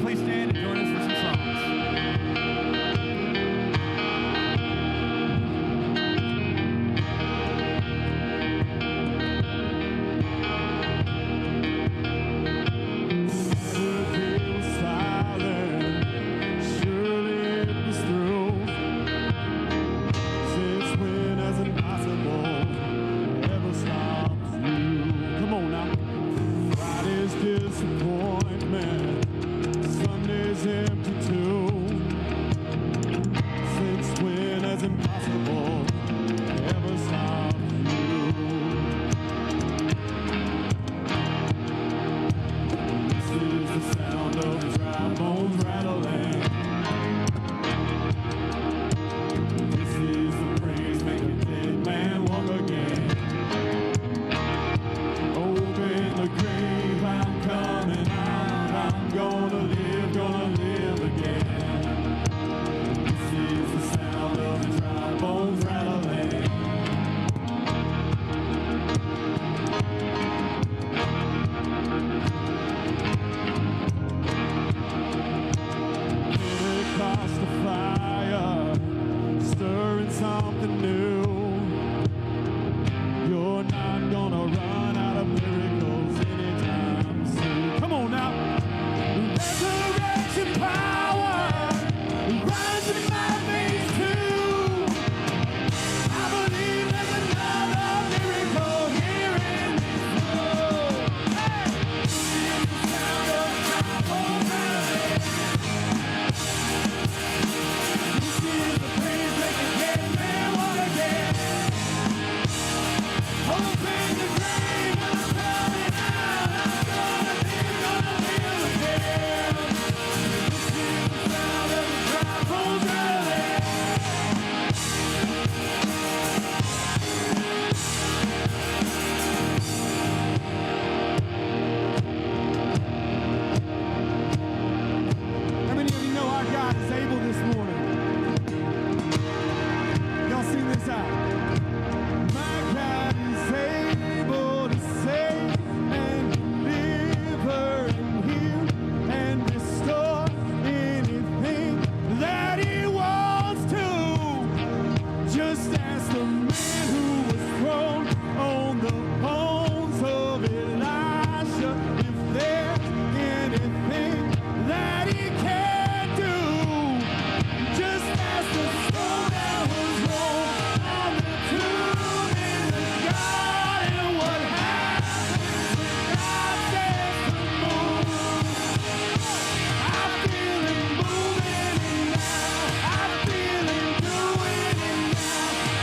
please stand and join us for some songs.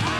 I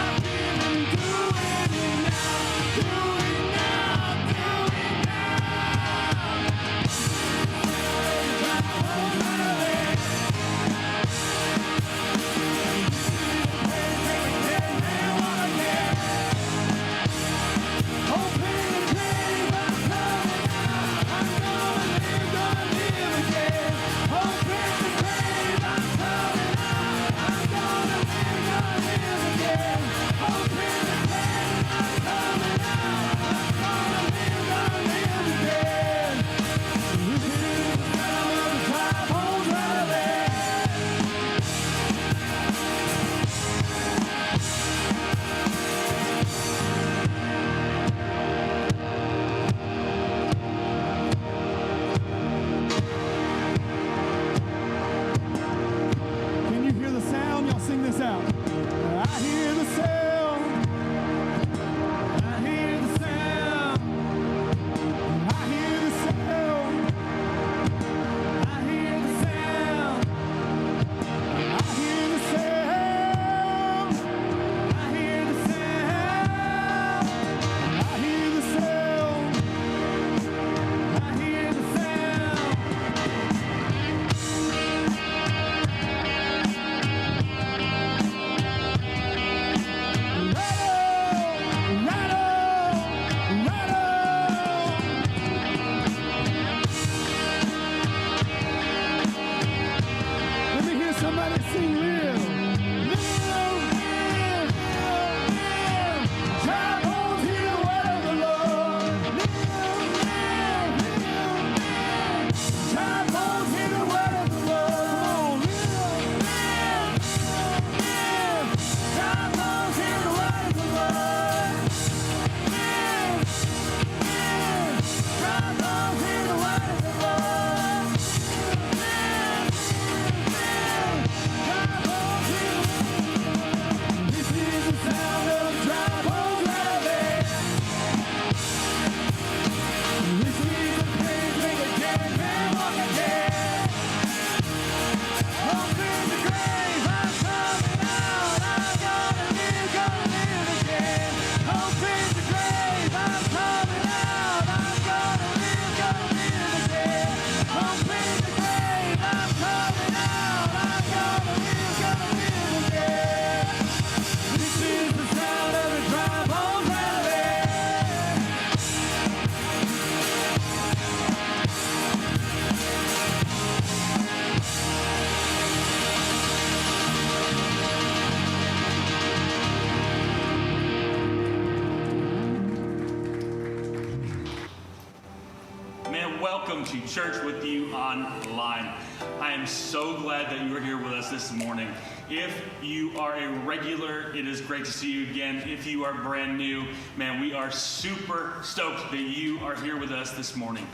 welcome to Church with You Online. I am so glad that you are here with us this morning. If you are a regular, it is great to see you again. If you are brand new, man, we are super stoked that you are here with us this morning.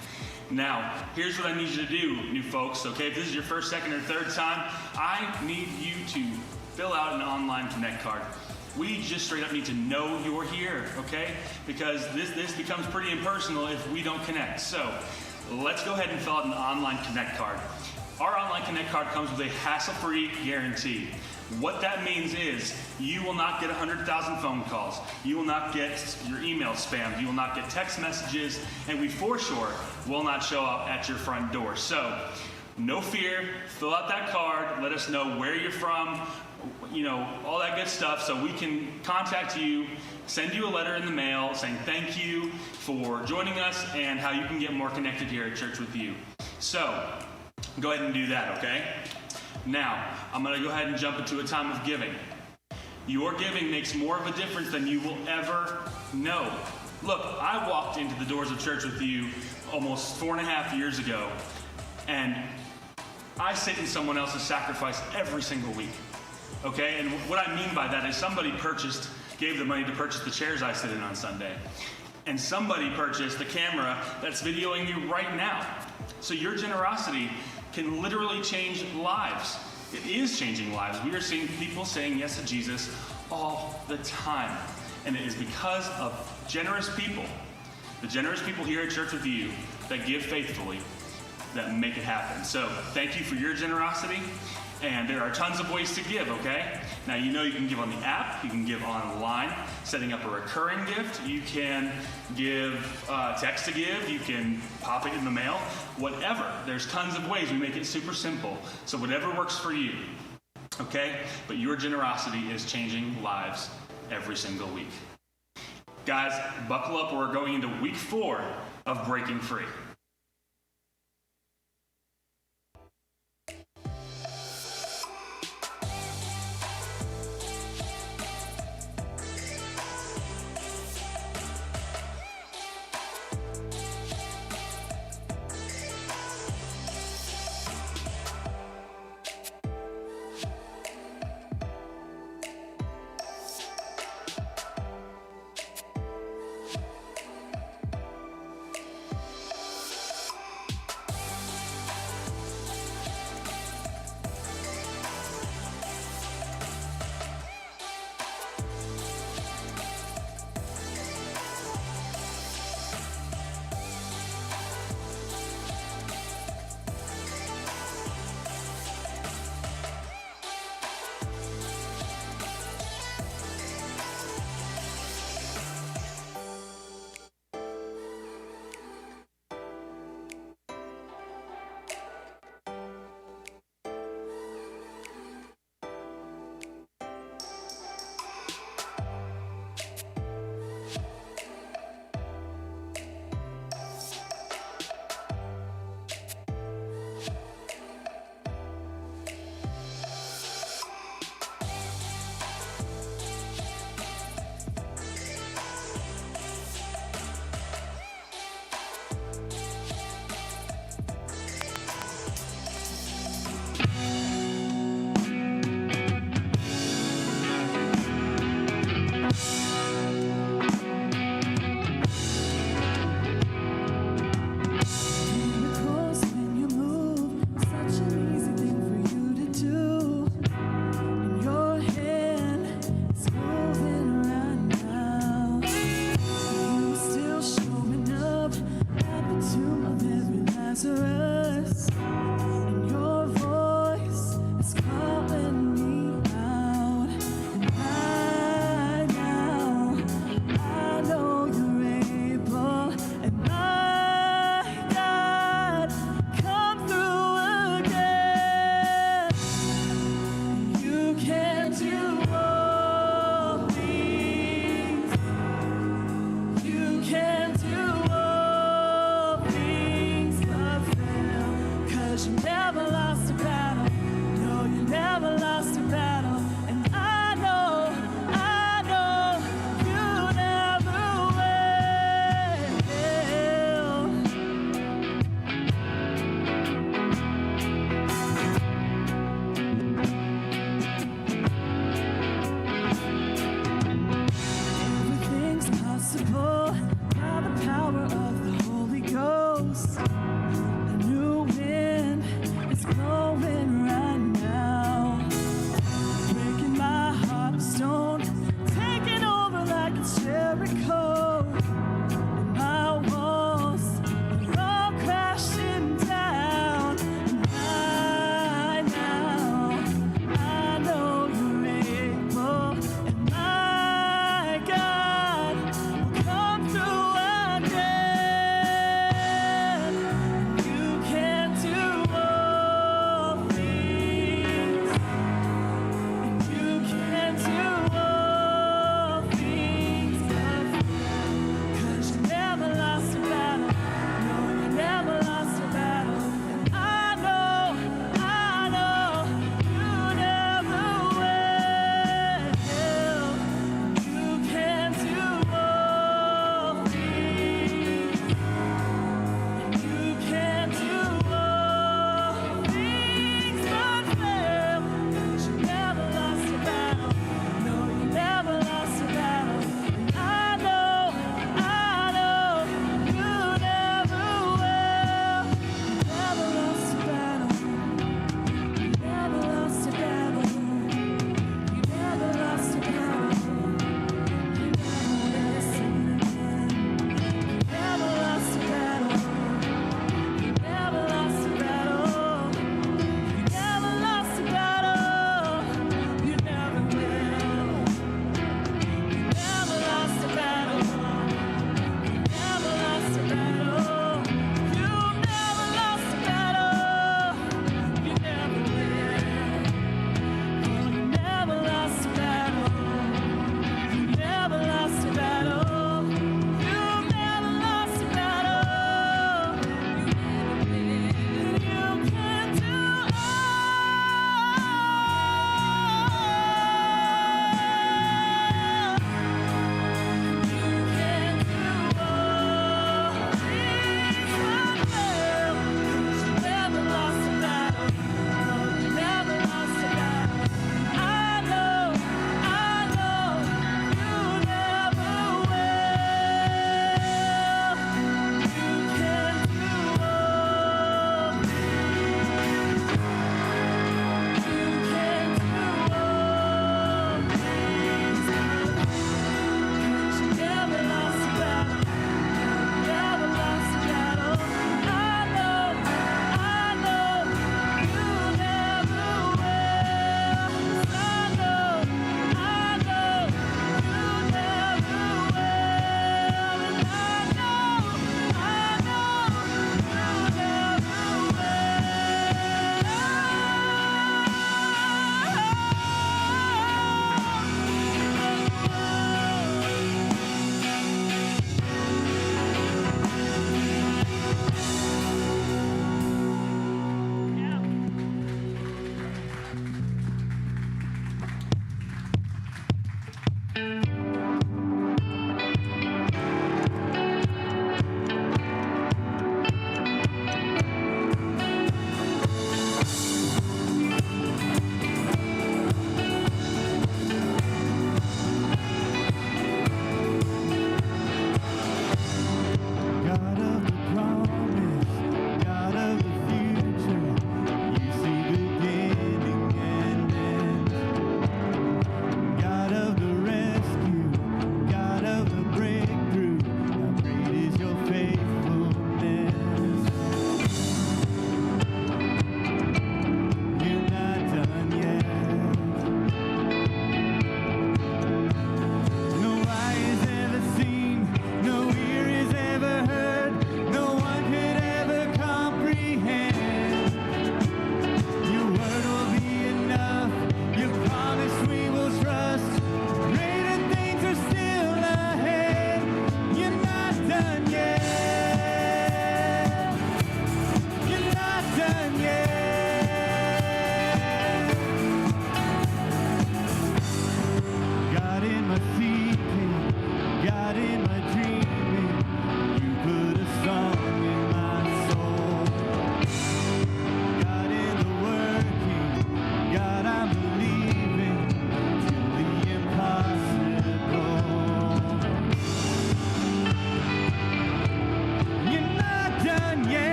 Now, here's what I need you to do, new folks, okay? If this is your first, second, or third time, I need you to fill out an online Connect card. We just straight up need to know you're here, okay? Because this becomes pretty impersonal if we don't connect. So let's go ahead and fill out an online Connect card. Our online Connect card comes with a hassle-free guarantee. What that means is you will not get 100,000 phone calls. You will not get your email spammed. You will not get text messages. And we for sure will not show up at your front door. So no fear, fill out that card. Let us know where you're from, you know, all that good stuff, so we can contact you, send you a letter in the mail saying thank you for joining us and how you can get more connected here at Church with You. So go ahead and do that, okay? Now, I'm going to go ahead and jump into a time of giving. Your giving makes more of a difference than you will ever know. Look, I walked into the doors of Church with You almost 4.5 years ago, and I sit in someone else's sacrifice every single week. Okay, and what I mean by that is somebody gave the money to purchase the chairs I sit in on Sunday. And somebody purchased the camera that's videoing you right now. So your generosity can literally change lives. It is changing lives. We are seeing people saying yes to Jesus all the time. And it is because of generous people, the generous people here at Church with You that give faithfully, that make it happen. So thank you for your generosity. And there are tons of ways to give, okay? Now, you know you can give on the app, you can give online, setting up a recurring gift, you can give text to give, you can pop it in the mail, whatever. There's tons of ways. We make it super simple. So whatever works for you, okay? But your generosity is changing lives every single week. Guys, buckle up. We're going into week 4 of Breaking Free.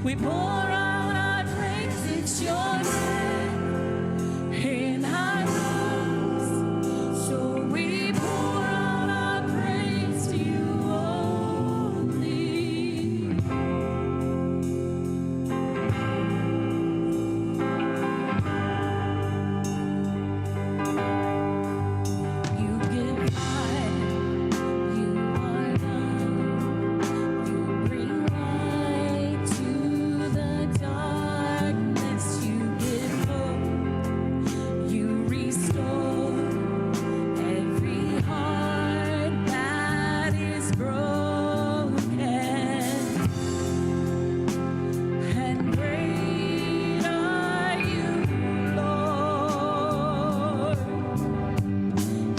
We pour out our praise. It's your name in our lungs. So we pour out our praise to you only. You give life, you are love, you bring light to the darkness, you give hope, you restore every heart that is broken. And great are you, Lord.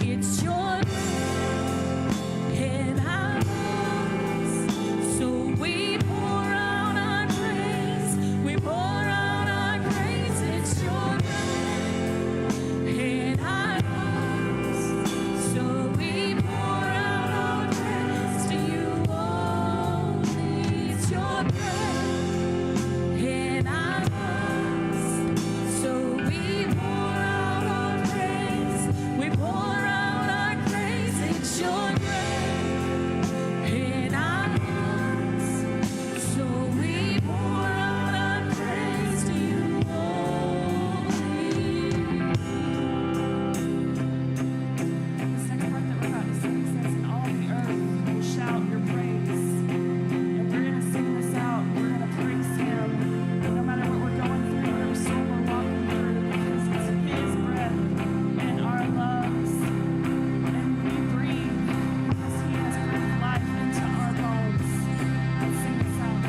It's your name in our lungs, so we pour out our praise. We pour out our praise. It's your name in our lungs, so we pour out our praise to you only. It's your name in our lungs, so we pour out our praise. We pour out our praise. It's your name in our lungs, so we pour out our praise to you only. The second part that we're about to sing says, "And all the earth will shout your praise." And we're going to sing this out. We're going to praise Him, no matter what we're going through, whatever storm we're walking through, because it's His breath in our lungs, and we breathe because He has breathed life into our bones. Let's sing this out.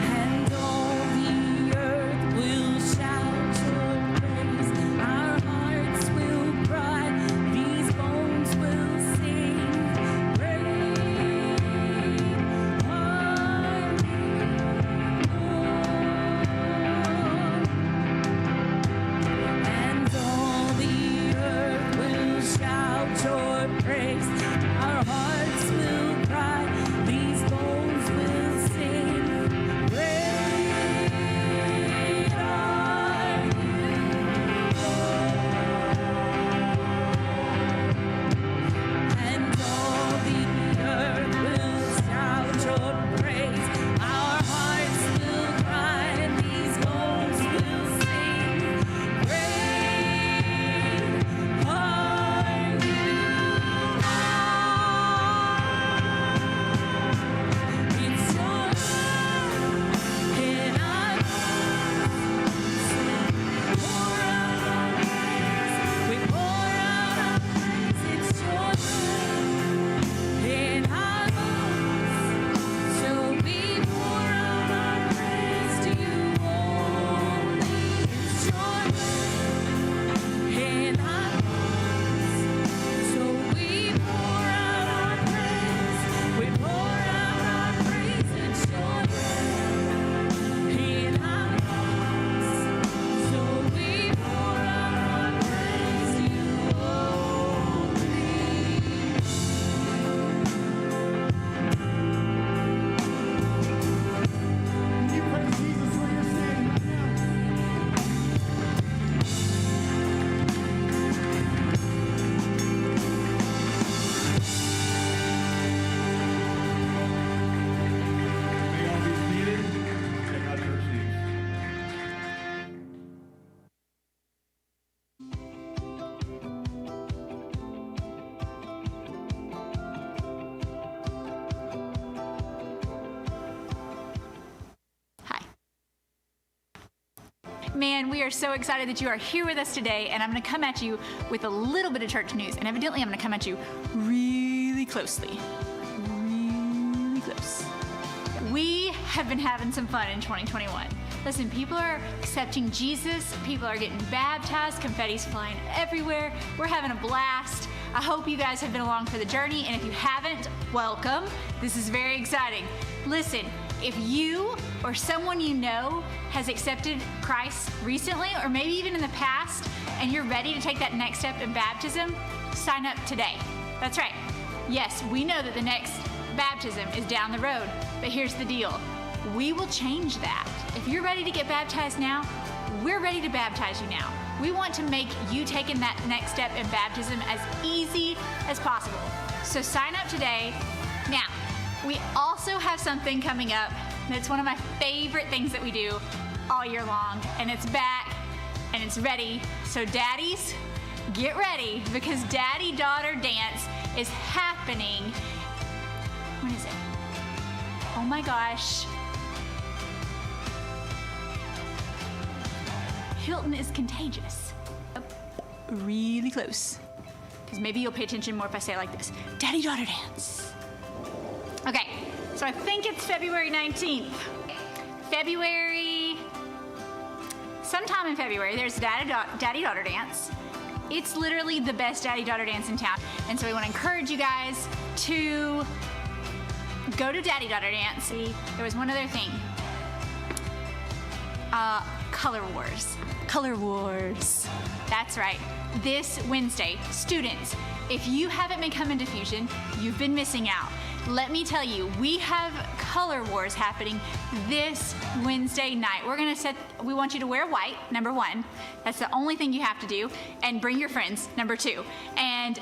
And all the earth will shout your praise. Our hearts will cry. These bones will sing. Great are you, Lord. And all the earth will shout your praise. Our hearts will cry. These bones will sing. Great are you, and all the earth will shout your praise. Our hearts will cry, and these bones will sing. Great are you, it's your love in our lungs. Pour out our praise. We pour out our praise. It's your love in our lungs. So we pour out our praise to you only. It's your love in our lungs. So we pour out our praise. We pour out our praise. It's your love in our lungs. So we pour out our praise to you only. You praise Jesus where you're standing right now. May all be seated. Check out your seats. Hi. Man, we are so excited that you are here with us today, and I'm going to come at you with a little bit of church news, and evidently I'm going to come at you really closely. Really close. We have been having some fun in 2021. Listen, people are accepting Jesus, people are getting baptized, confetti's flying everywhere. We're having a blast. I hope you guys have been along for the journey, and if you haven't, welcome. This is very exciting. Listen, If you or someone you know has accepted Christ recently or maybe even in the past and you're ready to take that next step in baptism, sign up today. That's right. Yes, we know that the next baptism is down the road, but here's the deal. We will change that. If you're ready to get baptized now, we're ready to baptize you now. We want to make you taking that next step in baptism as easy as possible. So sign up today. Now, we also have something coming up that's one of my favorite things that we do all year long, and it's back and it's ready. So daddies, get ready because Daddy-Daughter Dance is happening. When is it? Oh my gosh. Hilton is contagious. Really close. Because maybe you'll pay attention more if I say it like this. Daddy-Daughter Dance. Okay, so I think it's February 19th. Sometime in February, there's Daddy-Daughter Dance. It's literally the best Daddy-Daughter Dance in town. And so we want to encourage you guys to go to Daddy-Daughter Dance. There was one other thing. Color Wars. Color Wars. That's right. This Wednesday, students, if you haven't been coming to Fusion, you've been missing out. Let me tell you, we have Color Wars happening this Wednesday night. We want you to wear white, number one. That's the only thing you have to do. And bring your friends, number two. And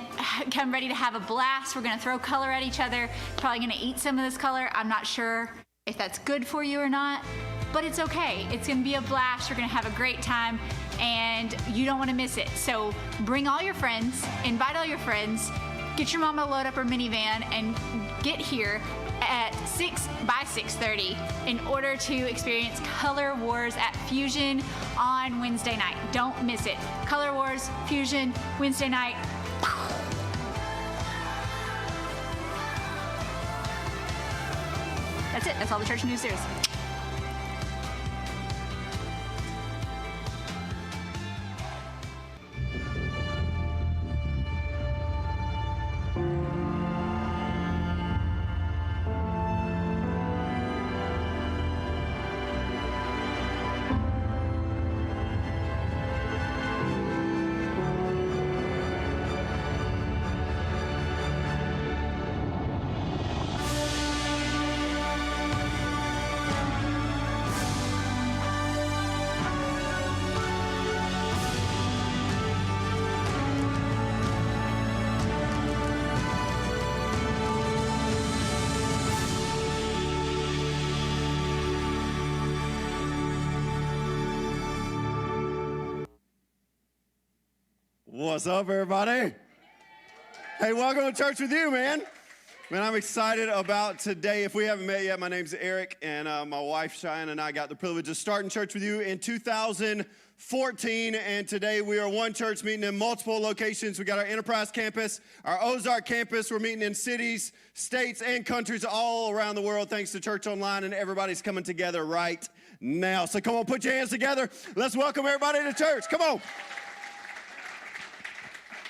come ready to have a blast. We're gonna throw color at each other. Probably gonna eat some of this color. I'm not sure if that's good for you or not, but it's okay. It's gonna be a blast. We're gonna have a great time and you don't wanna miss it. So bring all your friends, invite all your friends, get your mama to load up her minivan and get here at 6:30 in order to experience Color Wars at Fusion on Wednesday night. Don't miss it. Color Wars, Fusion, Wednesday night. That's it. That's all the church news there is. What's up, everybody? Hey, welcome to Church With You, man. Man, I'm excited about today. If we haven't met yet, my name's Eric, and my wife, Cheyenne, and I got the privilege of starting Church With You in 2014, and today we are one church meeting in multiple locations. We got our Enterprise campus, our Ozark campus. We're meeting in cities, states, and countries all around the world, thanks to Church Online, and everybody's coming together right now. So come on, put your hands together. Let's welcome everybody to church. Come on.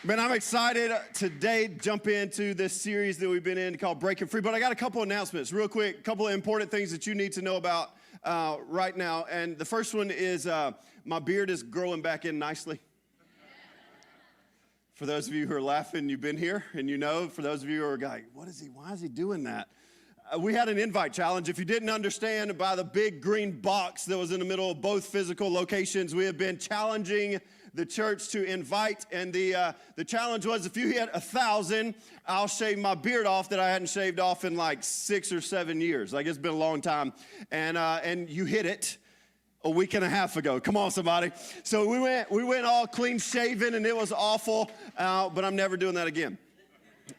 Man, I'm excited today to jump into this series that we've been in called Breaking Free. But I got a couple announcements real quick, a couple of important things that you need to know about right now. And the first one is my beard is growing back in nicely. For those of you who are laughing, you've been here and you know. For those of you who are like, why is he doing that? We had an invite challenge. If you didn't understand, by the big green box that was in the middle of both physical locations, we have been challenging the church to invite, and the challenge was, if you hit 1,000, I'll shave my beard off that I hadn't shaved off in like 6 or 7 years. Like, it's been a long time, and you hit it a week and a half ago. Come on, somebody. So we went all clean shaven, and it was awful, but I'm never doing that again,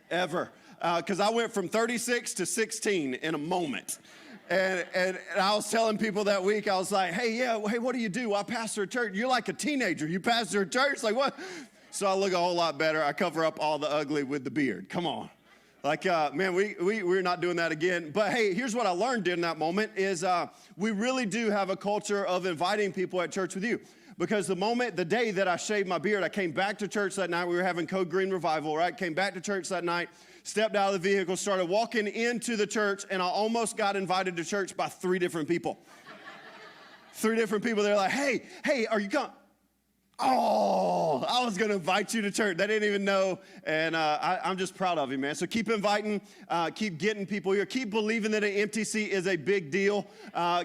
ever, because I went from 36 to 16 in a moment. And I was telling people that week, I was like, hey, what do you do? I pastor a church. You're like a teenager. You pastor a church? Like, what? So I look a whole lot better. I cover up all the ugly with the beard. Come on. Like, man, we're not doing that again. But, hey, here's what I learned during that moment is we really do have a culture of inviting people at Church With You. because the day that I shaved my beard, I came back to church that night. We were having Code Green Revival, right? Came back to church that night, stepped out of the vehicle, started walking into the church, and I almost got invited to church by 3 different people. 3 different people. They're like, hey, are you coming? Oh, I was going to invite you to church. They didn't even know, and I'm just proud of you, man. So keep inviting, keep getting people here. Keep believing that an empty seat is a big deal.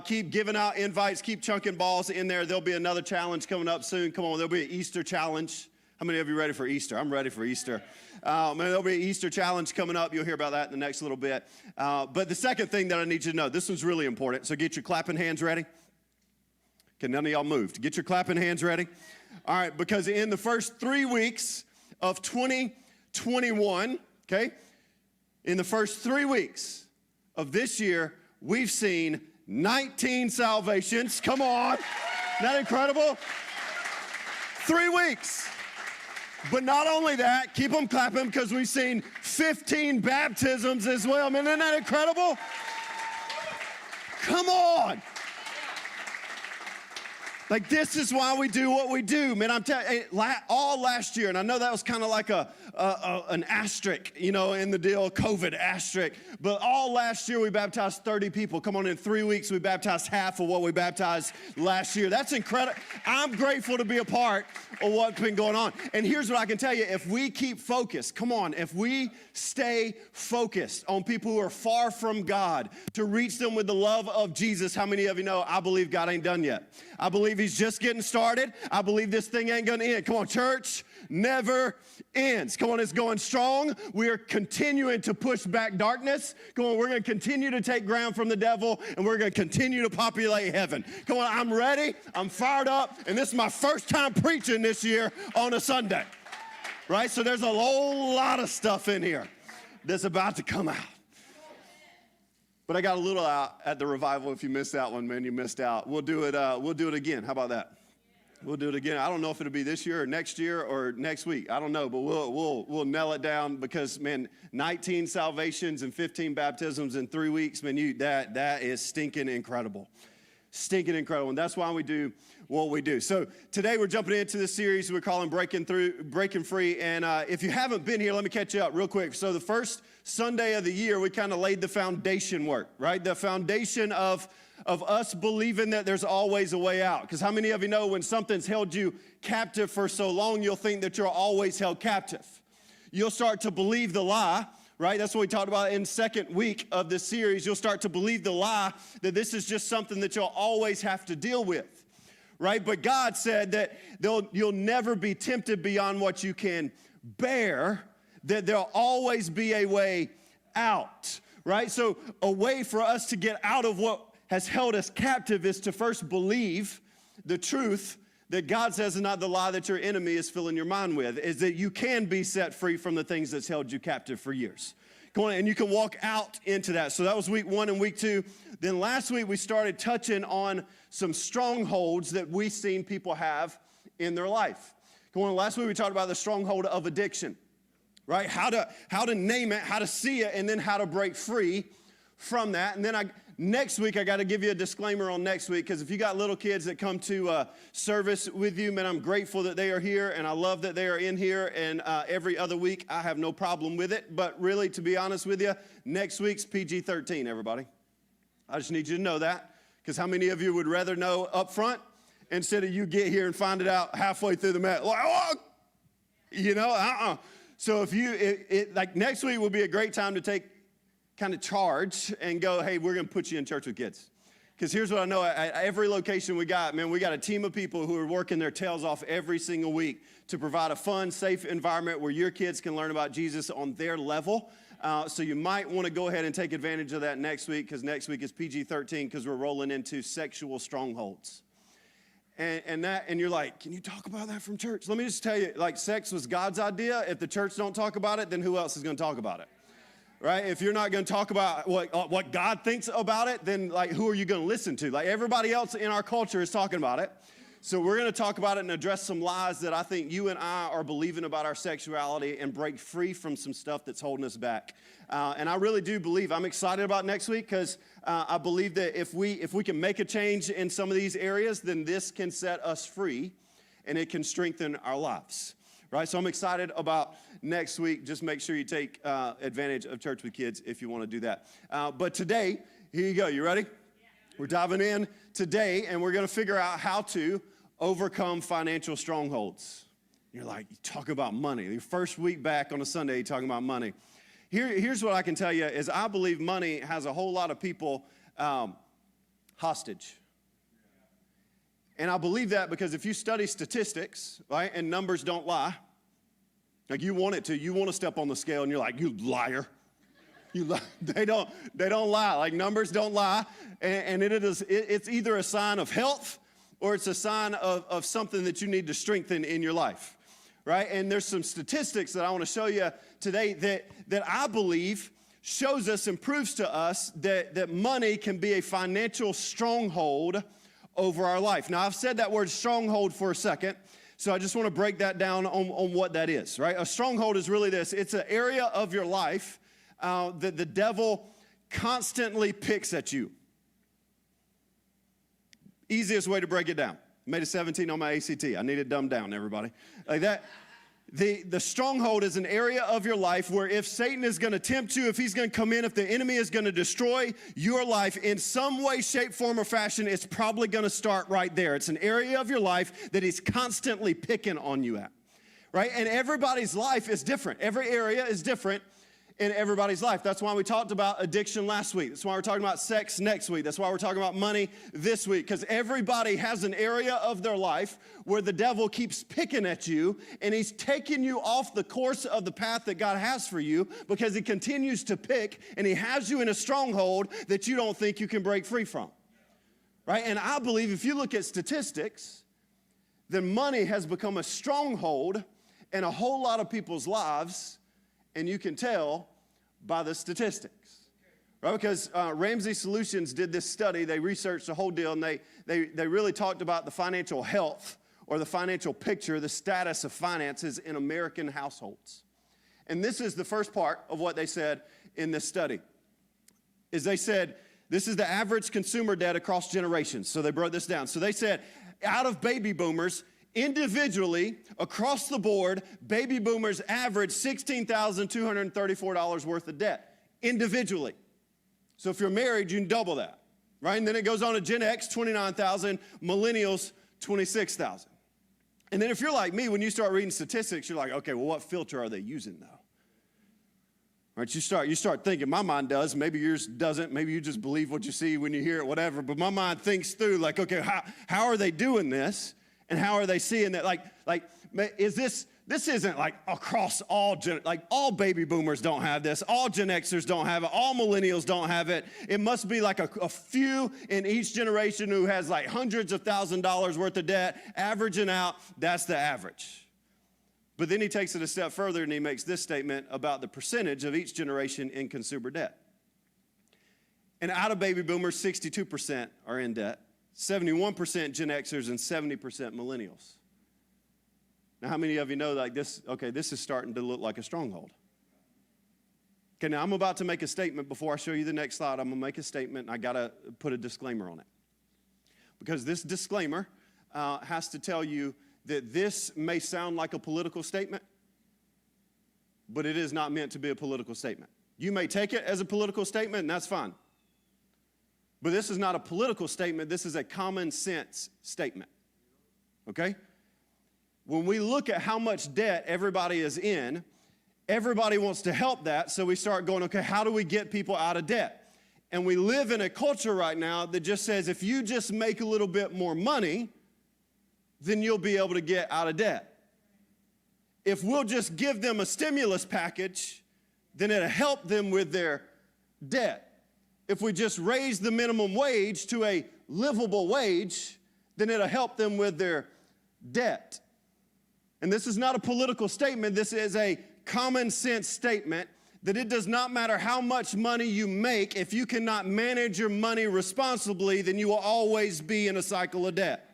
Keep giving out invites. Keep chunking balls in there. There'll be another challenge coming up soon. Come on, there'll be an Easter challenge. How many of you ready for Easter? I'm ready for Easter. Man, there'll be an Easter challenge coming up. You'll hear about that in the next little bit. But the second thing that I need you to know, this one's really important. So get your clapping hands ready. Okay, none of y'all moved. Get your clapping hands ready. All right, because in the first 3 weeks of 2021, okay, in the first 3 weeks of this year, we've seen 19 salvations. Come on. Isn't that incredible? 3 weeks. But not only that, keep them clapping because we've seen 15 baptisms as well. Man, isn't that incredible? Come on. Like, this is why we do what we do, man. I'm telling you, all last year, and I know that was kind of like an asterisk, you know, in the deal, COVID asterisk. But all last year, we baptized 30 people. Come on, in 3 weeks, we baptized half of what we baptized last year. That's incredible. I'm grateful to be a part of what's been going on. And here's what I can tell you. If we keep focused, come on, if we stay focused on people who are far from God to reach them with the love of Jesus, how many of you know I believe God ain't done yet? I believe he's just getting started. I believe this thing ain't going to end. Come on, church never ends. Come on, it's going strong. We are continuing to push back darkness. Come on, we're going to continue to take ground from the devil, and we're going to continue to populate heaven. Come on, I'm ready. I'm fired up, and this is my first time preaching this year on a Sunday, right? So there's a whole lot of stuff in here that's about to come out. But I got a little out at the revival. If you missed that one, man, you missed out. We'll do it again. How about that? We'll do it again. I don't know if it'll be this year or next week. I don't know, but we'll nail it down because, man, 19 salvations and 15 baptisms in 3 weeks, man, that is stinking incredible. Stinking incredible. And that's why we do what we do. So today we're jumping into this series we're calling Breaking Free. And if you haven't been here, let me catch you up real quick. So the first Sunday of the year, we kind of laid the foundation work, right? The foundation of us believing that there's always a way out. Because how many of you know when something's held you captive for so long, you'll think that you're always held captive. You'll start to believe the lie, right? That's what we talked about in second week of this series. You'll start to believe the lie that this is just something that you'll always have to deal with, right? But God said that you'll never be tempted beyond what you can bear, that there'll always be a way out, right? So a way for us to get out of what has held us captive is to first believe the truth that God says is not the lie that your enemy is filling your mind with, is that you can be set free from the things that's held you captive for years. Come on, and you can walk out into that. So that was week 1 and week 2. Then last week we started touching on some strongholds that we've seen people have in their life. Come on, last week we talked about the stronghold of addiction, right? How to name it, how to see it, and then how to break free from that. And then next week, I got to give you a disclaimer on next week, because if you got little kids that come to service with you, man, I'm grateful that they are here, and I love that they are in here, and every other week, I have no problem with it. But really, to be honest with you, next week's PG-13, everybody. I just need you to know that, because how many of you would rather know up front instead of you get here and find it out halfway through the message? Like, oh, you know, So like next week will be a great time to take kind of charge and go, hey, we're going to put you in church with kids. Because here's what I know, at every location we got a team of people who are working their tails off every single week to provide a fun, safe environment where your kids can learn about Jesus on their level. So you might want to go ahead and take advantage of that next week, because next week is PG-13, because we're rolling into sexual strongholds. And you're like, can you talk about that from church? Let me just tell you, like, sex was God's idea. If the church don't talk about it, then who else is going to talk about it? Right? If you're not going to talk about what God thinks about it, then like who are you going to listen to? Like everybody else in our culture is talking about it. So we're going to talk about it and address some lies that I think you and I are believing about our sexuality and break free from some stuff that's holding us back. And I really do believe, I'm excited about next week because I believe that if we can make a change in some of these areas, then this can set us free and it can strengthen our lives. Right? So I'm excited about next week. Just make sure you take advantage of Church with Kids if you want to do that. But today, here you go. You ready? We're diving in today, and we're going to figure out how to overcome financial strongholds. You're like, you talk about money. Your first week back on a Sunday, you're talking about money. Here's what I can tell you is I believe money has a whole lot of people hostage. And I believe that because if you study statistics, right, and numbers don't lie, like you want it to, you want to step on the scale and you're like, you liar. They don't lie. Like numbers don't lie. And it's either a sign of health or it's a sign of something that you need to strengthen in your life, right? And there's some statistics that I want to show you today that I believe shows us and proves to us that money can be a financial stronghold over our life. Now, I've said that word stronghold for a second, so I just want to break that down on what that is, right? A stronghold is really this. It's an area of your life that the devil constantly picks at you. Easiest way to break it down. Made a 17 on my ACT. I need it dumbed down, everybody. Like that. The stronghold is an area of your life where if Satan is going to tempt you, if he's going to come in, if the enemy is going to destroy your life in some way, shape, form, or fashion, it's probably going to start right there. It's an area of your life that he's constantly picking on you at, right? And everybody's life is different. Every area is different in everybody's life. That's why we talked about addiction last week. That's why we're talking about sex next week. That's why we're talking about money this week, because everybody has an area of their life where the devil keeps picking at you and he's taking you off the course of the path that God has for you because he continues to pick and he has you in a stronghold that you don't think you can break free from, right? And I believe if you look at statistics, then money has become a stronghold in a whole lot of people's lives. And you can tell by the statistics, right? Because Ramsey Solutions did this study. They researched the whole deal, and they really talked about the financial health or the financial picture, the status of finances in American households. And this is the first part of what they said in this study, is they said, this is the average consumer debt across generations. So they broke this down. So they said, out of baby boomers, individually, across the board, baby boomers average $16,234 worth of debt, individually. So if you're married, you can double that, right? And then it goes on to Gen X, $29,000, millennials, $26,000. And then if you're like me, when you start reading statistics, you're like, okay, well, what filter are they using, though? Right? You start thinking, my mind does, maybe yours doesn't, maybe you just believe what you see when you hear it, whatever, but my mind thinks through, like, okay, how are they doing this? And how are they seeing that? Like, is this isn't like across all baby boomers don't have this. All Gen Xers don't have it. All millennials don't have it. It must be like a few in each generation who has like hundreds of $1,000s worth of debt, averaging out, that's the average. But then he takes it a step further and he makes this statement about the percentage of each generation in consumer debt. And out of baby boomers, 62% are in debt. 71% Gen Xers and 70% millennials. Now, how many of you know like this, okay, this is starting to look like a stronghold. Okay, now I'm about to make a statement. Before I show you the next slide, I'm going to make a statement, and I got to put a disclaimer on it. Because this disclaimer has to tell you that this may sound like a political statement, but it is not meant to be a political statement. You may take it as a political statement, and that's fine. But this is not a political statement. This is a common sense statement, okay? When we look at how much debt everybody is in, everybody wants to help that, so we start going, okay, how do we get people out of debt? And we live in a culture right now that just says if you just make a little bit more money, then you'll be able to get out of debt. If we'll just give them a stimulus package, then it'll help them with their debt. If we just raise the minimum wage to a livable wage, then it'll help them with their debt. And this is not a political statement. This is a common sense statement that it does not matter how much money you make. If you cannot manage your money responsibly, then you will always be in a cycle of debt.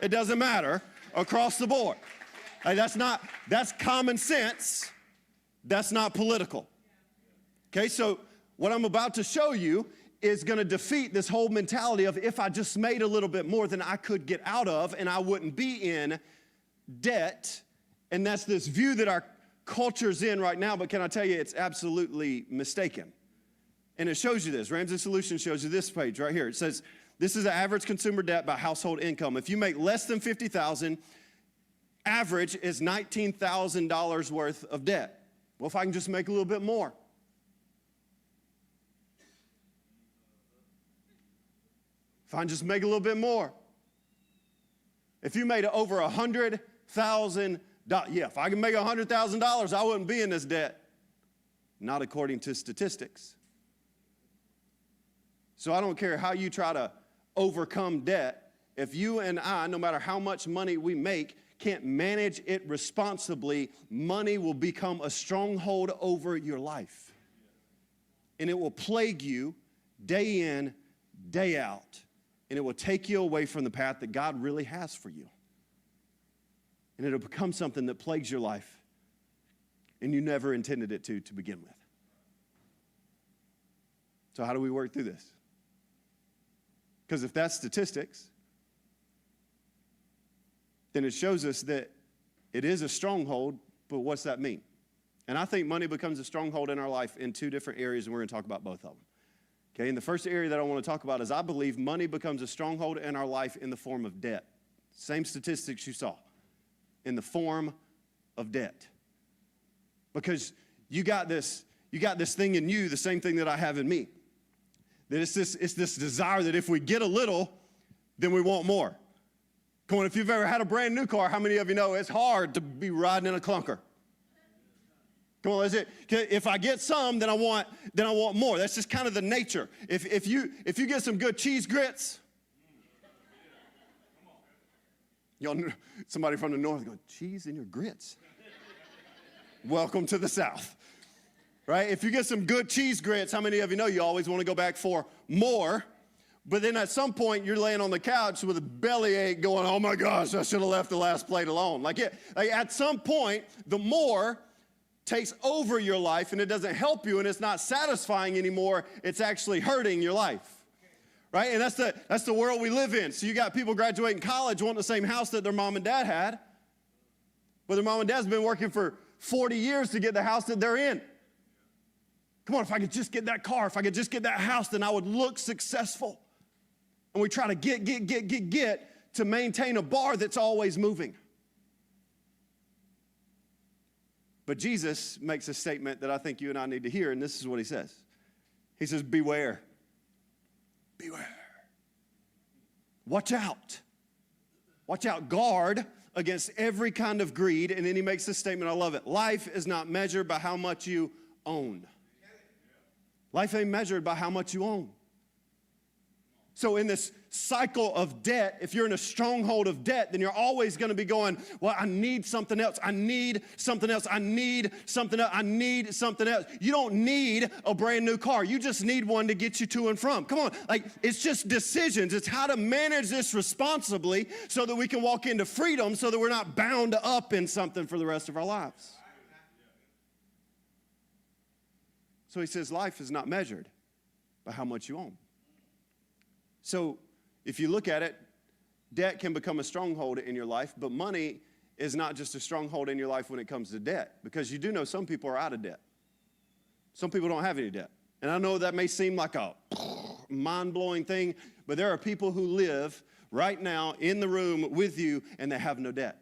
It doesn't matter across the board. Like, that's common sense. That's not political. Okay, so what I'm about to show you is going to defeat this whole mentality of if I just made a little bit more than I could get out of and I wouldn't be in debt. And that's this view that our culture's in right now, but can I tell you, it's absolutely mistaken. And it shows you this. Ramsey Solutions shows you this page right here. It says, this is the average consumer debt by household income. If you make less than $50,000, average is $19,000 worth of debt. Well, if I can just make a little bit more. If I can just make a little bit more. If you made over $100,000, yeah, if I can make $100,000, I wouldn't be in this debt. Not according to statistics. So I don't care how you try to overcome debt. If you and I, no matter how much money we make, can't manage it responsibly, money will become a stronghold over your life. And it will plague you day in, day out. And it will take you away from the path that God really has for you. And it'll become something that plagues your life. And you never intended it to begin with. So how do we work through this? Because if that's statistics, then it shows us that it is a stronghold, but what's that mean? And I think money becomes a stronghold in our life in two different areas, and we're going to talk about both of them. Okay, and the first area that I want to talk about is I believe money becomes a stronghold in our life in the form of debt. Same statistics you saw. In the form of debt. Because you got this thing in you, the same thing that I have in me. That it's this desire that if we get a little, then we want more. Come on, if you've ever had a brand new car, how many of you know it's hard to be riding in a clunker? Come on, if I get some, then I want more. That's just kind of the nature. If you get some good cheese grits, y'all, somebody from the north go, cheese in your grits. Welcome to the South. Right? If you get some good cheese grits, how many of you know you always want to go back for more? But then at some point, you're laying on the couch with a bellyache going, oh my gosh, I should have left the last plate alone. Like at some point, the more takes over your life and it doesn't help you and it's not satisfying anymore. It's actually hurting your life. Right? And that's the world we live in. So you got people graduating college wanting the same house that their mom and dad had. But their mom and dad's been working for 40 years to get the house that they're in. Come on, if I could just get that car, if I could just get that house, then I would look successful. And we try to get to maintain a bar that's always moving. But Jesus makes a statement that I think you and I need to hear, and this is what he says. He says, beware. Beware. Watch out. Watch out. Guard against every kind of greed. And then he makes this statement, I love it. Life is not measured by how much you own. Life ain't measured by how much you own. So in this cycle of debt, if you're in a stronghold of debt, then you're always going to be going, well, I need something else. I need something else. I need something else. I need something else. You don't need a brand new car. You just need one to get you to and from. Come on. Like, it's just decisions. It's how to manage this responsibly so that we can walk into freedom so that we're not bound up in something for the rest of our lives. So he says life is not measured by how much you own. So if you look at it, debt can become a stronghold in your life, but money is not just a stronghold in your life when it comes to debt, because you do know some people are out of debt. Some people don't have any debt. And I know that may seem like a mind-blowing thing, but there are people who live right now in the room with you and they have no debt.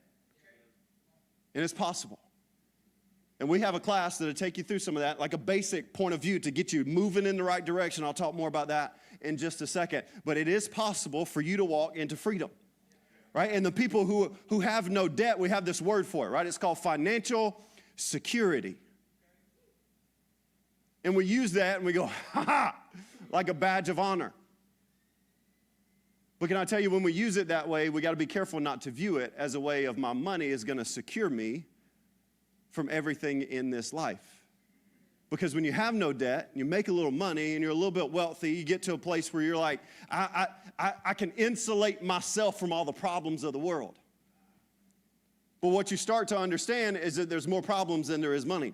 And it's possible. And we have a class that'll take you through some of that, like a basic point of view to get you moving in the right direction. I'll talk more about that in just a second. But it is possible for you to walk into freedom, right? And the people who have no debt, we have this word for it, right? It's called financial security. And we use that and we go, ha-ha, like a badge of honor. But can I tell you, when we use it that way, we got to be careful not to view it as a way of my money is going to secure me from everything in this life. Because when you have no debt, you make a little money, and you're a little bit wealthy, you get to a place where you're like, I can insulate myself from all the problems of the world. But what you start to understand is that there's more problems than there is money.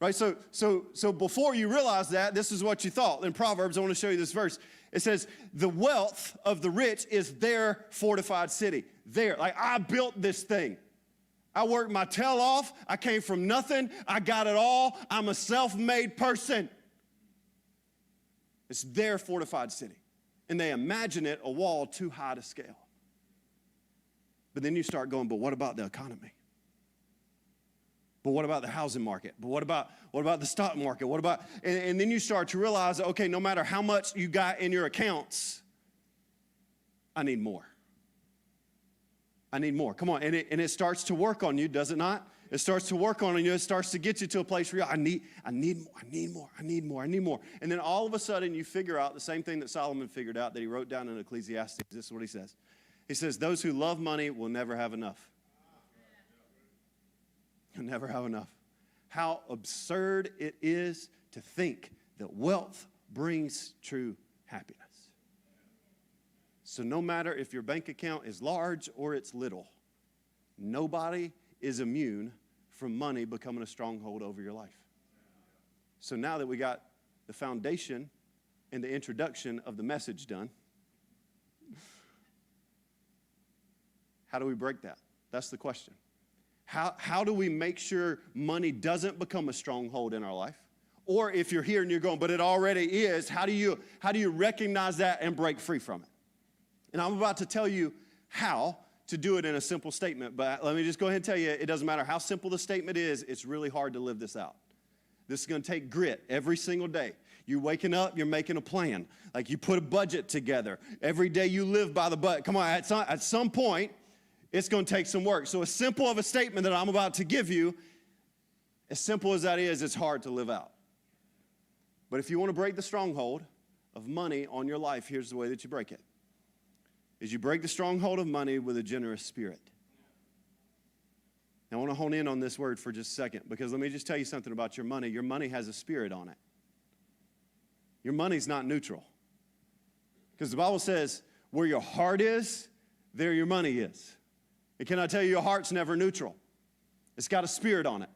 Right? So before you realize that, this is what you thought. In Proverbs, I want to show you this verse. It says, the wealth of the rich is their fortified city. Like, I built this thing. I worked my tail off. I came from nothing. I got it all. I'm a self-made person. It's their fortified city. And they imagine it a wall too high to scale. But then you start going, but what about the economy? But what about the housing market? But what about the stock market? What about, and then you start to realize, okay, no matter how much you got in your accounts, I need more. I need more. Come on, and it starts to work on you, does it not? It starts to work on you. It starts to get you to a place where I need more. And then all of a sudden you figure out the same thing that Solomon figured out that he wrote down in Ecclesiastes. This is what he says. He says, those who love money will never have enough. You'll never have enough. How absurd it is to think that wealth brings true happiness. So no matter if your bank account is large or it's little, nobody is immune from money becoming a stronghold over your life. So now that we got the foundation and the introduction of the message done, how do we break that? That's the question. How do we make sure money doesn't become a stronghold in our life? Or if you're here and you're going, but it already is, how do you recognize that and break free from it? And I'm about to tell you how to do it in a simple statement, but let me just go ahead and tell you, it doesn't matter how simple the statement is, it's really hard to live this out. This is going to take grit every single day. You're waking up, you're making a plan. Like you put a budget together. Every day you live by the budget. Come on, at some point, it's going to take some work. So as simple of a statement that I'm about to give you, as simple as that is, it's hard to live out. But if you want to break the stronghold of money on your life, here's the way that you break it. Is you break the stronghold of money with a generous spirit. Now, I want to hone in on this word for just a second, because let me just tell you something about your money. Your money has a spirit on it. Your money's not neutral. Because the Bible says, where your heart is, there your money is. And can I tell you, your heart's never neutral. It's got a spirit on it.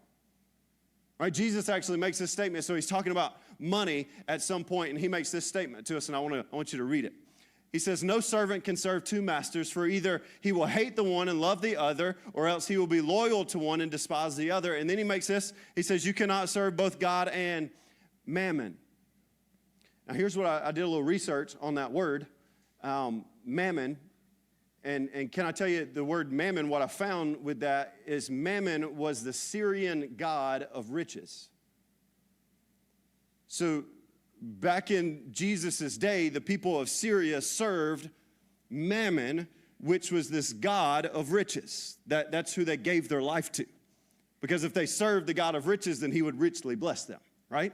Right? Jesus actually makes this statement. So he's talking about money at some point, and he makes this statement to us, and I want you to read it. He says, no servant can serve two masters, for either he will hate the one and love the other, or else he will be loyal to one and despise the other. And then he makes this, he says, you cannot serve both God and mammon. Now here's what I did a little research on that word, mammon. And can I tell you the word mammon, what I found with that is mammon was the Syrian god of riches. So back in Jesus' day, the people of Syria served Mammon, which was this god of riches. That's who they gave their life to. Because if they served the God of riches, then he would richly bless them, right?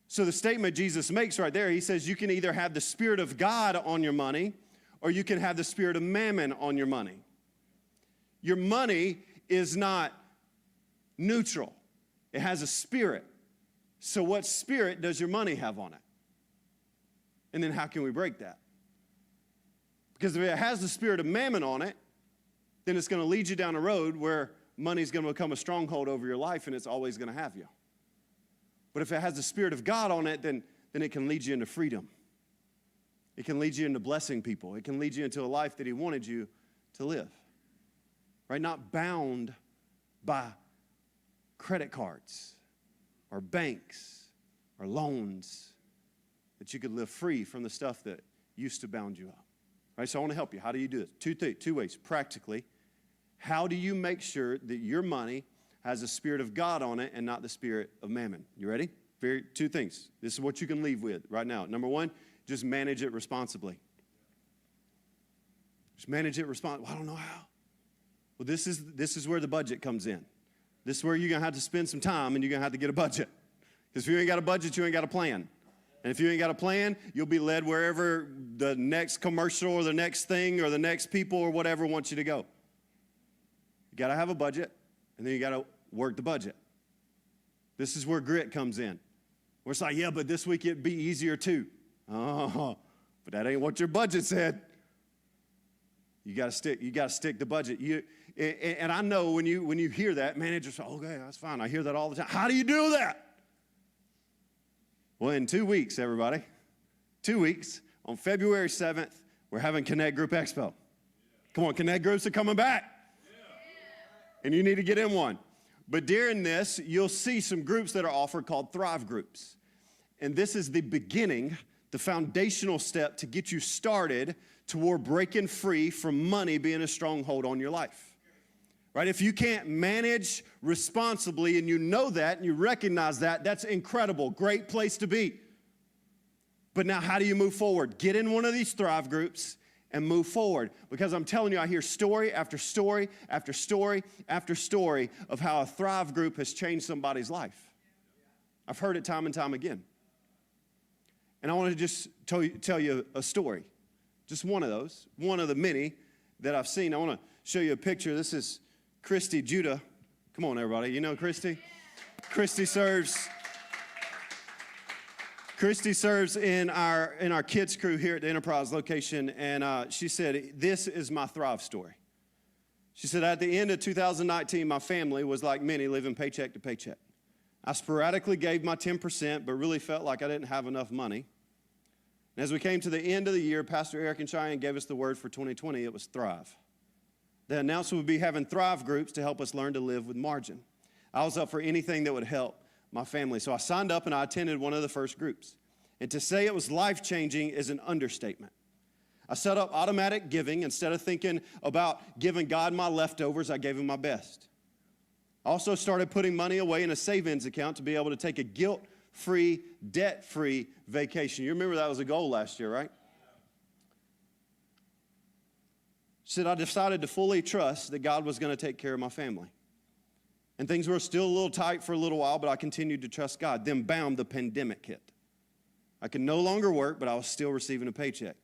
So the statement Jesus makes right there, he says you can either have the Spirit of God on your money, or you can have the spirit of mammon on your money. Your money is not neutral. It has a spirit. So what spirit does your money have on it? And then how can we break that? Because if it has the spirit of mammon on it, then it's going to lead you down a road where money's going to become a stronghold over your life, and it's always going to have you. But if it has the Spirit of God on it, then it can lead you into freedom. It can lead you into blessing people. It can lead you into a life that he wanted you to live. Right? Not bound by credit cards or banks or loans, that you could live free from the stuff that used to bound you up. Right? So I want to help you. How do you do this? Two ways. Practically, how do you make sure that your money has the Spirit of God on it and not the spirit of mammon? You ready? Two things. This is what you can leave with right now. Number one, just manage it responsibly. Just manage it responsibly. Well, I don't know how. Well, this is where the budget comes in. This is where you're going to have to spend some time, and you're going to have to get a budget. Because if you ain't got a budget, you ain't got a plan. And if you ain't got a plan, you'll be led wherever the next commercial or the next thing or the next people or whatever wants you to go. You got to have a budget, and then you got to work the budget. This is where grit comes in. Where it's like, yeah, but this week it'd be easier too. Oh, but that ain't what your budget said. You got to stick the budget. And I know when you hear that, managers say, okay, that's fine. I hear that all the time. How do you do that? Well, in 2 weeks, everybody, 2 weeks, on February 7th, we're having Connect Group Expo. Come on, Connect Groups are coming back. And you need to get in one. But during this, you'll see some groups that are offered called Thrive Groups. And this is the beginning, the foundational step to get you started toward breaking free from money being a stronghold on your life. Right? If you can't manage responsibly and you know that and you recognize that, that's incredible. Great place to be. But now how do you move forward? Get in one of these Thrive Groups and move forward. Because I'm telling you, I hear story after story after story after story of how a Thrive Group has changed somebody's life. I've heard it time and time again. And I want to just tell you a story. Just one of those, one of the many that I've seen. I want to show you a picture. This is Christy Judah. Come on, everybody. You know Christy? Christy serves in our kids crew here at the Enterprise location, and she said, this is my Thrive story. She said, at the end of 2019, my family was like many, living paycheck to paycheck. I sporadically gave my 10%, but really felt like I didn't have enough money. And as we came to the end of the year, Pastor Eric and Cheyenne gave us the word for 2020. It was Thrive. They announced we would be having Thrive Groups to help us learn to live with margin. I was up for anything that would help my family. So I signed up and I attended one of the first groups. And to say it was life-changing is an understatement. I set up automatic giving. Instead of thinking about giving God my leftovers, I gave him my best. I also started putting money away in a savings account to be able to take a guilt-free, debt-free vacation. You remember that was a goal last year, right? She said, I decided to fully trust that God was going to take care of my family. And things were still a little tight for a little while, but I continued to trust God. Then, bam, the pandemic hit. I could no longer work, but I was still receiving a paycheck.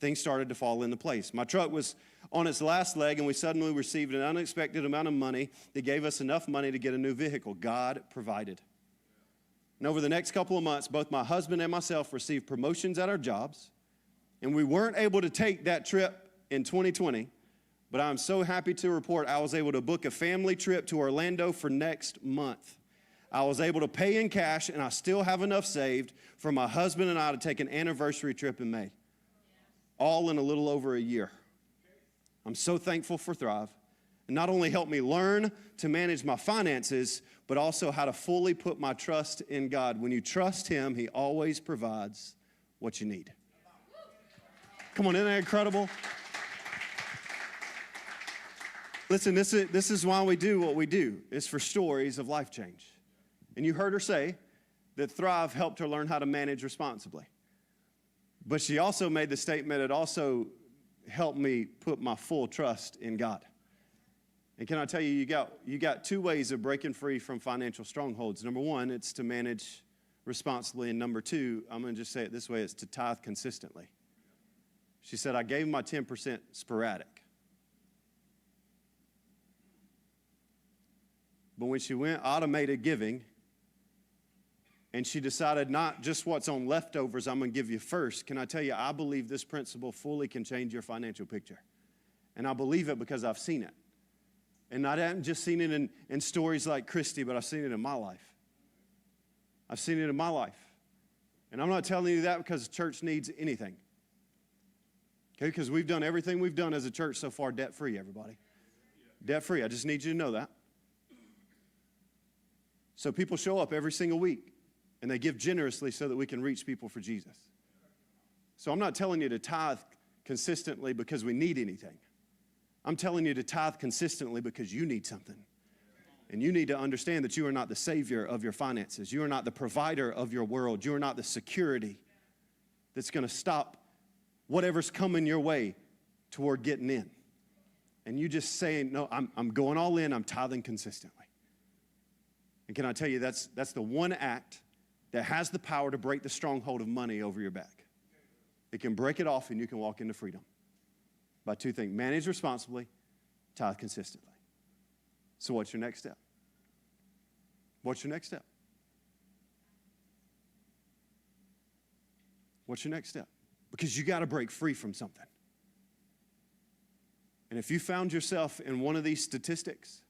Things started to fall into place. My truck was on its last leg, and we suddenly received an unexpected amount of money that gave us enough money to get a new vehicle. God provided. And over the next couple of months, both my husband and myself received promotions at our jobs, and we weren't able to take that trip in 2020, but I'm so happy to report I was able to book a family trip to Orlando for next month. I was able to pay in cash, and I still have enough saved for my husband and I to take an anniversary trip in May. All in a little over a year. I'm so thankful for Thrive. It not only helped me learn to manage my finances, but also how to fully put my trust in God. When you trust him, he always provides what you need. Come on, isn't that incredible? Listen, this is why we do what we do. It's for stories of life change. And you heard her say that Thrive helped her learn how to manage responsibly. But she also made the statement, it also helped me put my full trust in God. And can I tell you, you got two ways of breaking free from financial strongholds. Number one, it's to manage responsibly. And number two, I'm going to just say it this way, it's to tithe consistently. She said, I gave my 10% sporadic. But when she went automated giving, and she decided not just what's on leftovers I'm going to give you first, can I tell you, I believe this principle fully can change your financial picture. And I believe it because I've seen it. And I haven't just seen it in stories like Christy, but I've seen it in my life. I've seen it in my life. And I'm not telling you that because the church needs anything. Okay, because we've done everything we've done as a church so far debt-free, everybody. Debt-free. I just need you to know that. So people show up every single week, and they give generously so that we can reach people for Jesus. So I'm not telling you to tithe consistently because we need anything. I'm telling you to tithe consistently because you need something. And you need to understand that you are not the savior of your finances. You are not the provider of your world. You are not the security that's going to stop whatever's coming your way toward getting in. And you just say, no, I'm going all in. I'm tithing consistently. And can I tell you, that's the one act that has the power to break the stronghold of money over your back. It can break it off and you can walk into freedom. By two things, manage responsibly, tithe consistently. So what's your next step? What's your next step? What's your next step? Because you got to break free from something. And if you found yourself in one of these statistics,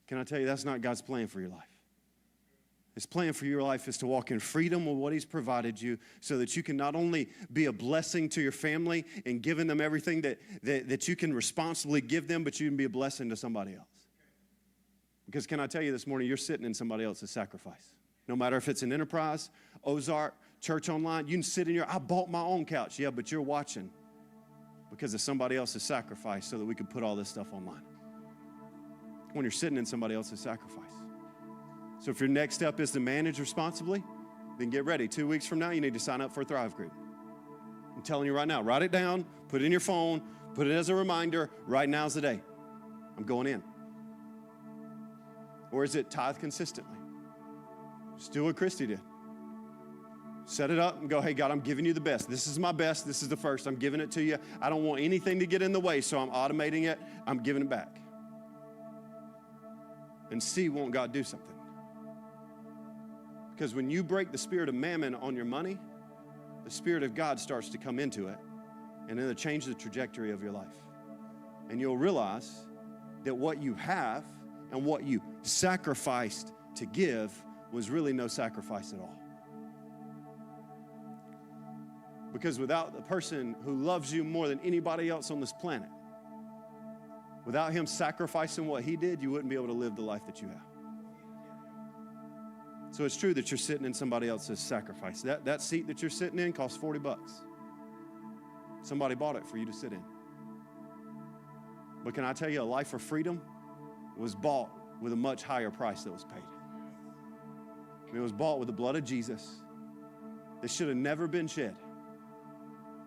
can I tell you that's not God's plan for your life? His plan for your life is to walk in freedom with what He's provided you so that you can not only be a blessing to your family and giving them everything that you can responsibly give them, but you can be a blessing to somebody else. Because can I tell you this morning, you're sitting in somebody else's sacrifice. No matter if it's an Enterprise, Ozark, Church Online, you can sit in your, I bought my own couch. Yeah, but you're watching because of somebody else's sacrifice so that we could put all this stuff online. When you're sitting in somebody else's sacrifice. So if your next step is to manage responsibly, then get ready. 2 weeks from now, you need to sign up for a Thrive Group. I'm telling you right now, write it down, put it in your phone, put it as a reminder. Right now's the day. I'm going in. Or is it tithe consistently? Just do what Christy did. Set it up and go, hey, God, I'm giving you the best. This is my best. This is the first. I'm giving it to you. I don't want anything to get in the way, so I'm automating it. I'm giving it back. And see, won't God do something? Because when you break the spirit of mammon on your money, the Spirit of God starts to come into it, and it'll change the trajectory of your life. And you'll realize that what you have and what you sacrificed to give was really no sacrifice at all. Because without the person who loves you more than anybody else on this planet, without Him sacrificing what He did, you wouldn't be able to live the life that you have. So it's true that you're sitting in somebody else's sacrifice. That seat that you're sitting in costs $40. Somebody bought it for you to sit in. But can I tell you, a life of freedom was bought with a much higher price that was paid. It was bought with the blood of Jesus that should have never been shed.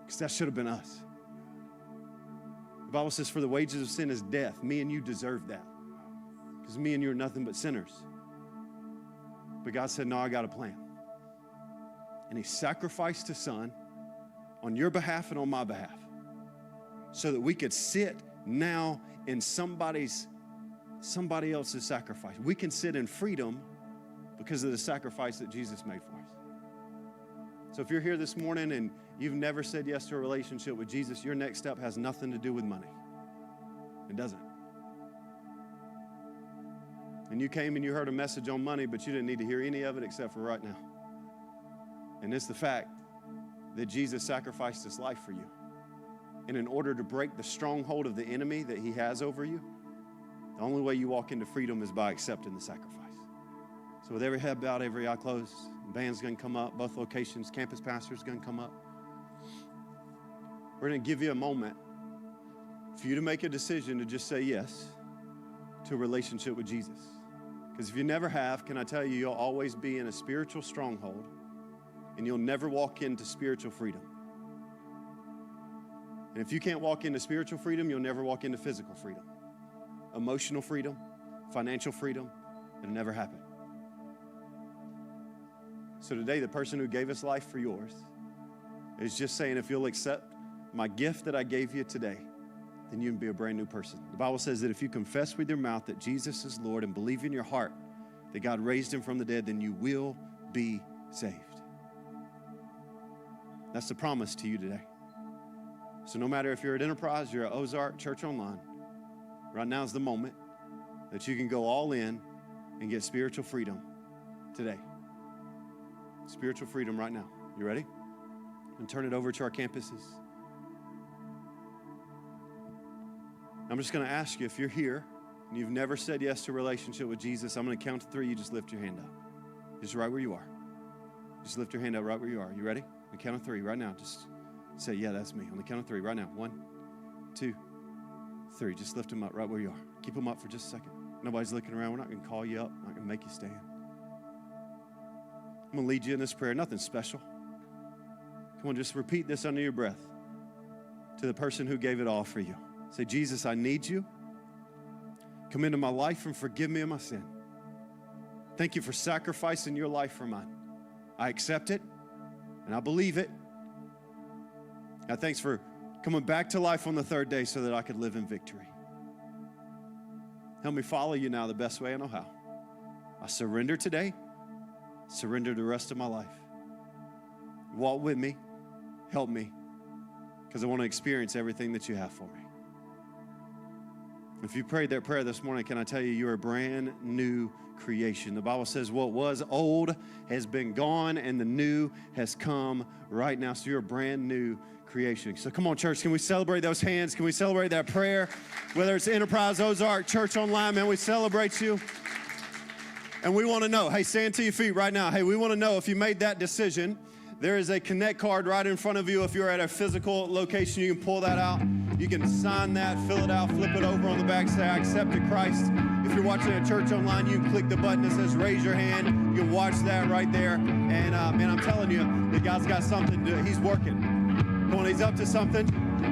Because that should have been us. The Bible says, for the wages of sin is death. Me and you deserve that. Because me and you are nothing but sinners. But God said, no, I got a plan. And He sacrificed His Son on your behalf and on my behalf so that we could sit now in somebody else's sacrifice. We can sit in freedom because of the sacrifice that Jesus made for us. So if you're here this morning and you've never said yes to a relationship with Jesus, your next step has nothing to do with money. It doesn't. And you came and you heard a message on money, but you didn't need to hear any of it except for right now. And it's the fact that Jesus sacrificed His life for you. And in order to break the stronghold of the enemy that he has over you, the only way you walk into freedom is by accepting the sacrifice. So with every head bowed, every eye closed, the band's going to come up, both locations, campus pastor's going to come up. We're going to give you a moment for you to make a decision to just say yes to a relationship with Jesus. Because if you never have, can I tell you, you'll always be in a spiritual stronghold and you'll never walk into spiritual freedom. And if you can't walk into spiritual freedom, you'll never walk into physical freedom. Emotional freedom, financial freedom, it'll never happen. So today, the person who gave His life for yours is just saying, if you'll accept my gift that I gave you today, then you can be a brand new person. The Bible says that if you confess with your mouth that Jesus is Lord and believe in your heart that God raised Him from the dead, then you will be saved. That's the promise to you today. So no matter if you're at Enterprise, you're at Ozark, Church Online, right now is the moment that you can go all in and get spiritual freedom today. Spiritual freedom right now. You ready? And turn it over to our campuses. I'm just going to ask you, if you're here and you've never said yes to a relationship with Jesus, I'm going to count to 3. You just lift your hand up. Just right where you are. Just lift your hand up right where you are. You ready? On the count of 3 right now. Just say, yeah, that's me. On the count of 3 right now. 1, 2, 3. Just lift them up right where you are. Keep them up for just a second. Nobody's looking around. We're not going to call you up. Not going to make you stand. I'm going to lead you in this prayer. Nothing special. Come on, just repeat this under your breath to the person who gave it all for you. Say, Jesus, I need you. Come into my life and forgive me of my sin. Thank you for sacrificing your life for mine. I accept it and I believe it. God, thanks for coming back to life on the 3rd day so that I could live in victory. Help me follow you now the best way I know how. I surrender today, surrender the rest of my life. Walk with me, help me, because I want to experience everything that you have for me. If you prayed that prayer this morning, can I tell you, you're a brand new creation. The Bible says what was old has been gone and the new has come right now. So you're a brand new creation. So come on, church, can we celebrate those hands? Can we celebrate that prayer? Whether it's Enterprise Ozark, Church Online, man, we celebrate you. And we want to know, hey, stand to your feet right now. Hey, we want to know if you made that decision. There is a Connect card right in front of you. If you're at a physical location, you can pull that out. You can sign that, fill it out, flip it over on the back, say, I accepted Christ. If you're watching at Church Online, you can click the button that says raise your hand. You can watch that right there. And, man, I'm telling you, that God's got something to do. He's working. Come on, he's up to something.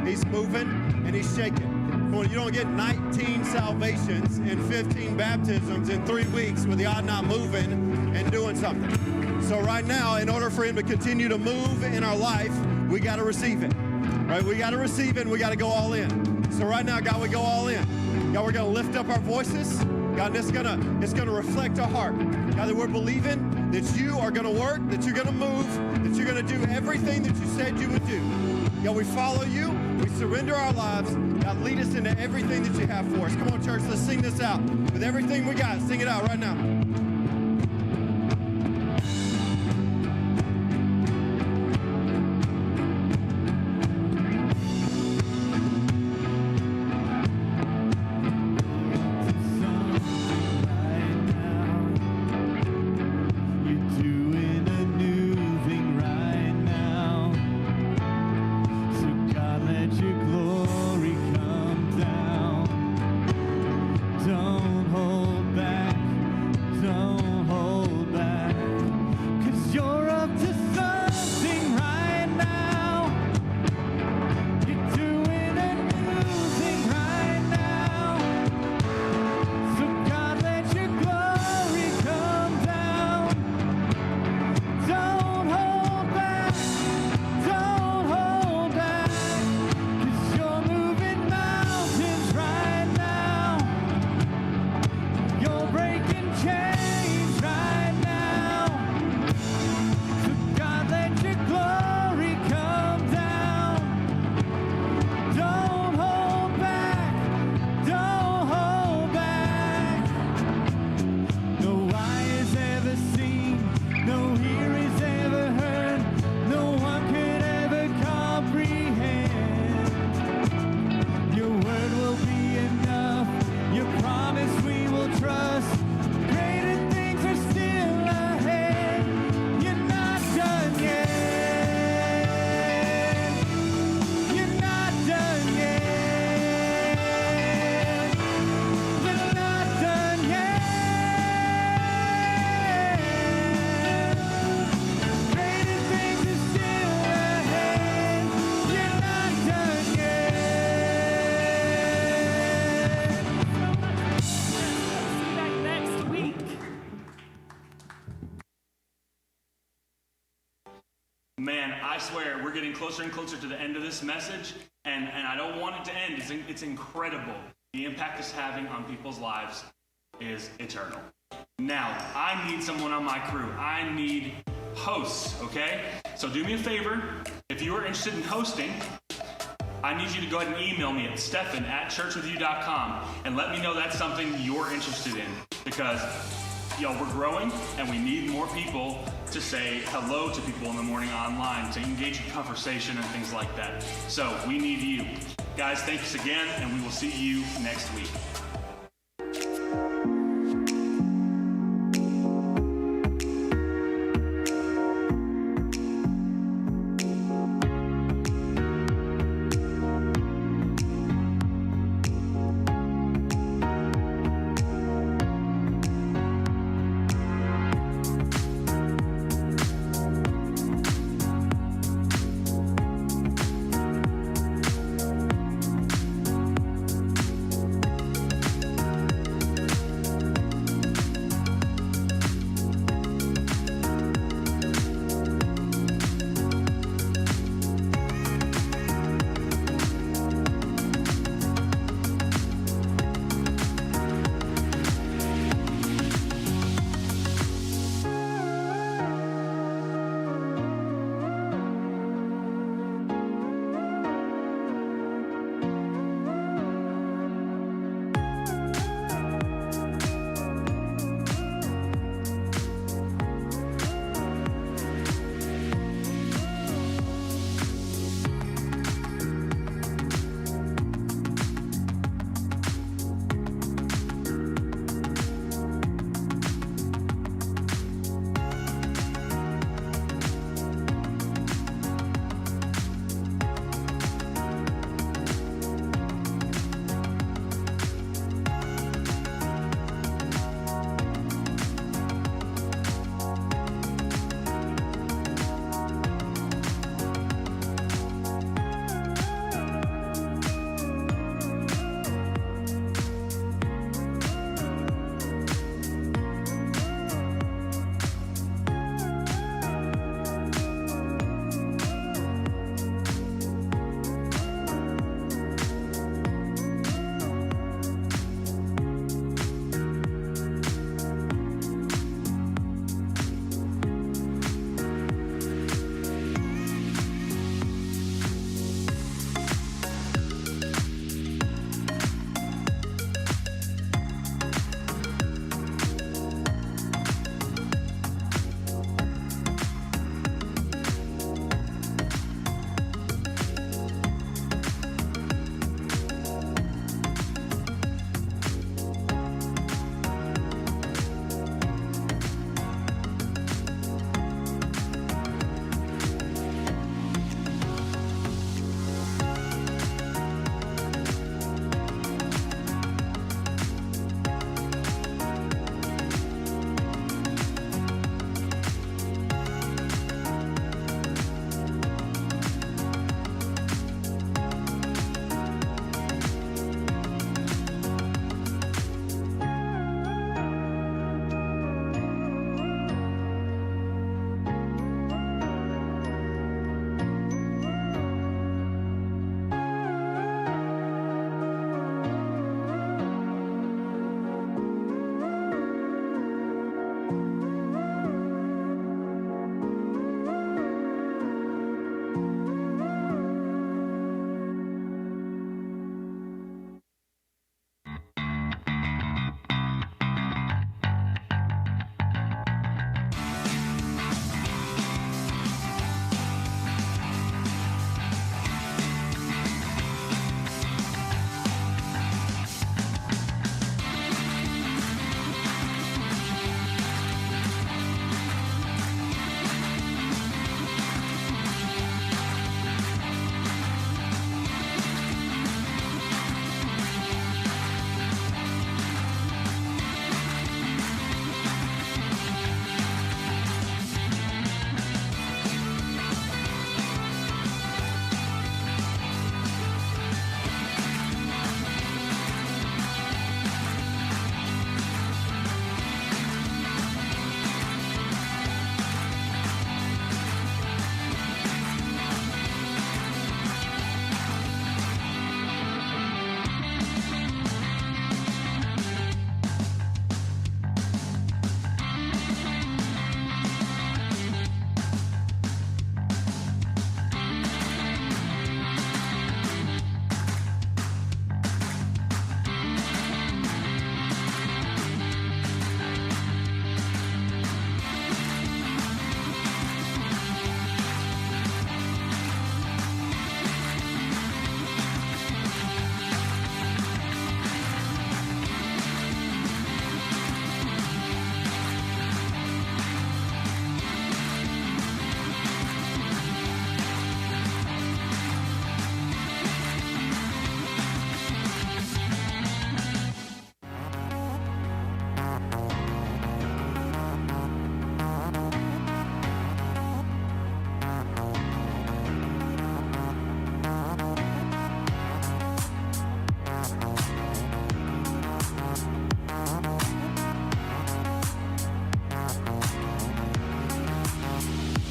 He's moving, and he's shaking. Come on, you don't get 19 salvations and 15 baptisms in 3 weeks with God not moving and doing something. So right now, in order for him to continue to move in our life, we got to receive it. Right? We got to receive it, and we got to go all in. So right now, God, we go all in. God, we're going to lift up our voices. God, it's gonna reflect our heart. God, that we're believing that you are going to work, that you're going to move, that you're going to do everything that you said you would do. God, we follow you. We surrender our lives. God, lead us into everything that you have for us. Come on, church, let's sing this out. With everything we got, sing it out right now. Man, I swear, we're getting closer and closer to the end of this message, and I don't want it to end. It's incredible. The impact it's having on people's lives is eternal. Now, I need someone on my crew. I need hosts, okay? So do me a favor. If you are interested in hosting, I need you to go ahead and email me at stephan@churchwithyou.com and let me know that's something you're interested in, because we're growing and we need more people to say hello to people in the morning online, to engage in conversation and things like that. So we need you. Guys, thanks again, and we will see you next week.